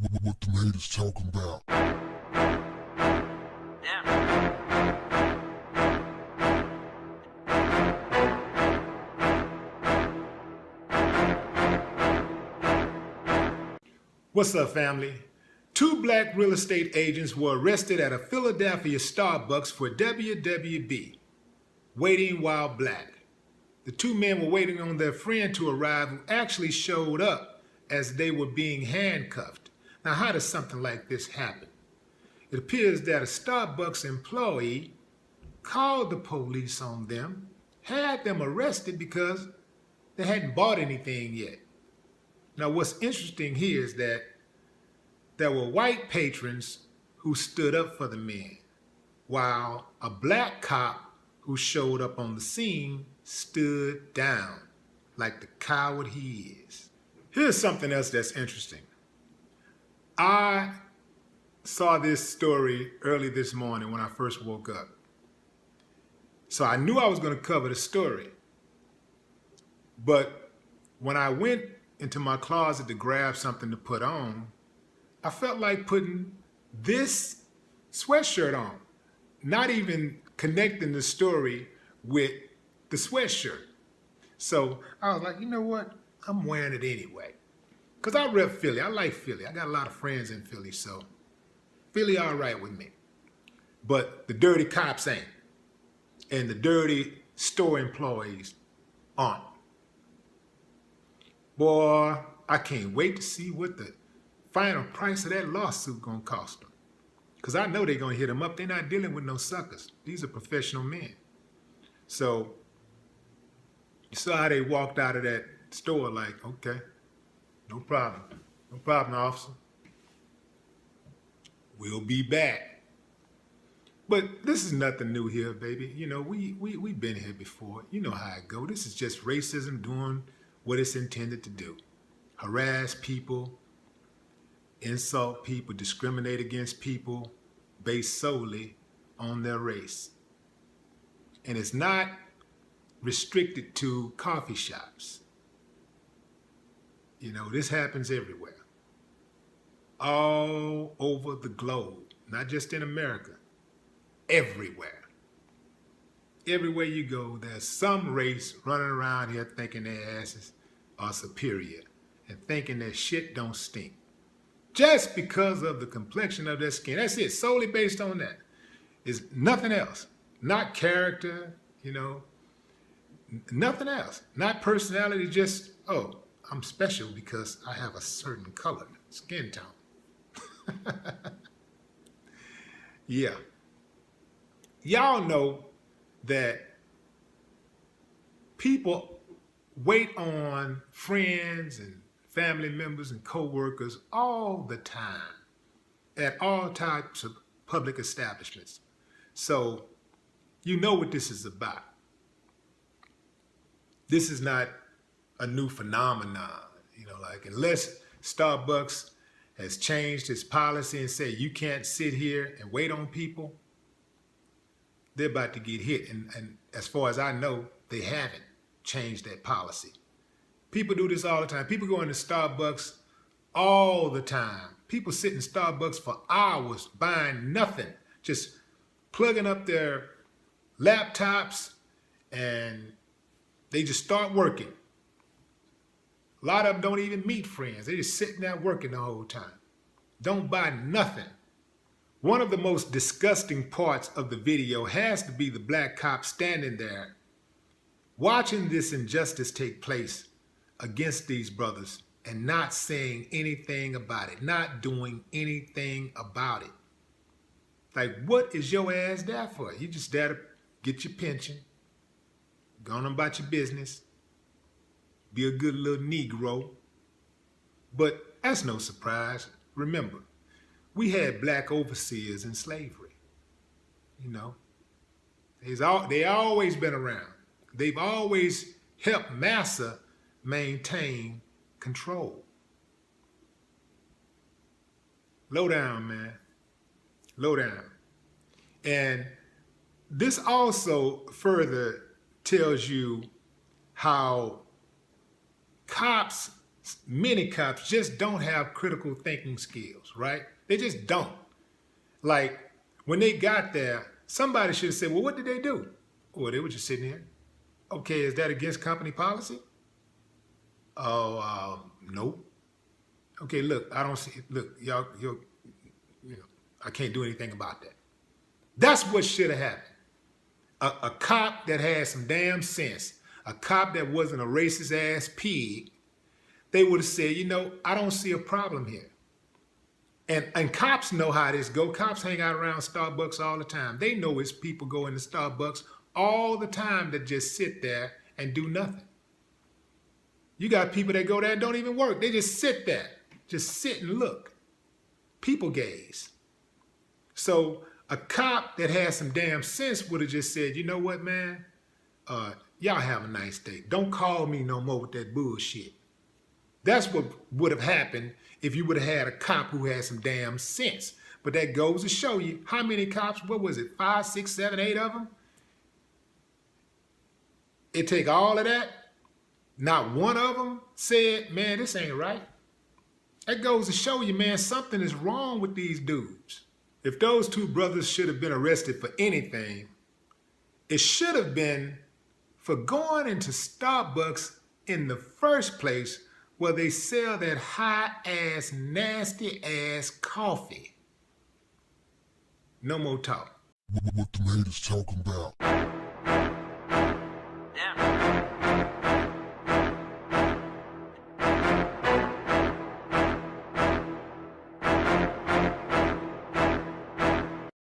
What the haters talking about? What's up, family? Two black real estate agents were arrested at a Philadelphia Starbucks for WWB, waiting while black. The two men were waiting on their friend to arrive, who actually showed up as they were being handcuffed. Now, how does something like this happen? It appears that a Starbucks employee called the police on them, had them arrested because they hadn't bought anything yet. Now, what's interesting here is that there were white patrons who stood up for the men, while a black cop who showed up on the scene stood down like the coward he is. Here's something else that's interesting. I saw this story early this morning when I first woke up. So I knew I was going to cover the story. But when I went into my closet to grab something to put on, I felt like putting this sweatshirt on, not even connecting the story with the sweatshirt. So I was like, you know what? I'm wearing it anyway. Because I rep Philly. I like Philly. I got a lot of friends in Philly, so Philly all right with me. But the dirty cops ain't. And the dirty store employees aren't. Boy, I can't wait to see what the final price of that lawsuit gonna cost them. Because I know they're gonna hit them up. They're not dealing with no suckers. These are professional men. So you saw how they walked out of that store like, okay, no problem. No problem, officer. We'll be back. But this is nothing new here, baby. You know, we've been here before. You know how it go. This is just racism doing what it's intended to do. Harass people, insult people, discriminate against people based solely on their race. And it's not restricted to coffee shops. You know, this happens everywhere. All over the globe, not just in America. Everywhere. Everywhere you go, there's some race running around here thinking their asses are superior and thinking their shit don't stink. Just because of the complexion of their skin. That's it, solely based on that. It's nothing else. Not character, you know, nothing else. Not personality, just, oh, I'm special because I have a certain color, skin tone. Yeah. Y'all know that people wait on friends and family members and co-workers all the time at all types of public establishments. So you know what this is about. This is not a new phenomenon, you know, like unless Starbucks has changed its policy and said you can't sit here and wait on people, they're about to get hit. And as far as I know, they haven't changed that policy. People do this all the time. People go into Starbucks all the time. People sit in Starbucks for hours buying nothing, just plugging up their laptops and they just start working. A lot of them don't even meet friends. They're just sitting there working the whole time. Don't buy nothing. One of the most disgusting parts of the video has to be the black cop standing there watching this injustice take place against these brothers and not saying anything about it, not doing anything about it. Like, what is your ass there for? You just there to get your pension, go on about your business, be a good little Negro. But that's no surprise. Remember, we had black overseers in slavery. You know, they always been around. They've always helped massa maintain control. Low down, man. Low down. And this also further tells you how cops many cops just don't have critical thinking skills, right? They just don't. Like, when they got there, somebody should have said, well, what did they do? Well, they were just sitting here. Okay, is that against company policy? Oh, nope. Okay, look, I don't see, look, I can't do anything about that. That's what should have happened. A cop that had some damn sense, a cop that wasn't a racist ass pig, they would have said, I don't see a problem here. And cops know how this go. Cops hang out around Starbucks all the time. They know it's people go into Starbucks all the time that just sit there and do nothing. You got people that go there and don't even work. They just sit there, just sit and look. People gaze. So a cop that has some damn sense would have just said, you know what, man? Y'all have a nice day. Don't call me no more with that bullshit. That's what would have happened if you would have had a cop who had some damn sense. But that goes to show you how many cops, what was it, 5, 6, 7, 8 of them? It take all of that. Not one of them said, man, this ain't right. That goes to show you, man, something is wrong with these dudes. If those two brothers should have been arrested for anything, it should have been for going into Starbucks in the first place where they sell that high-ass, nasty-ass coffee. No more talk. What the haters talking about?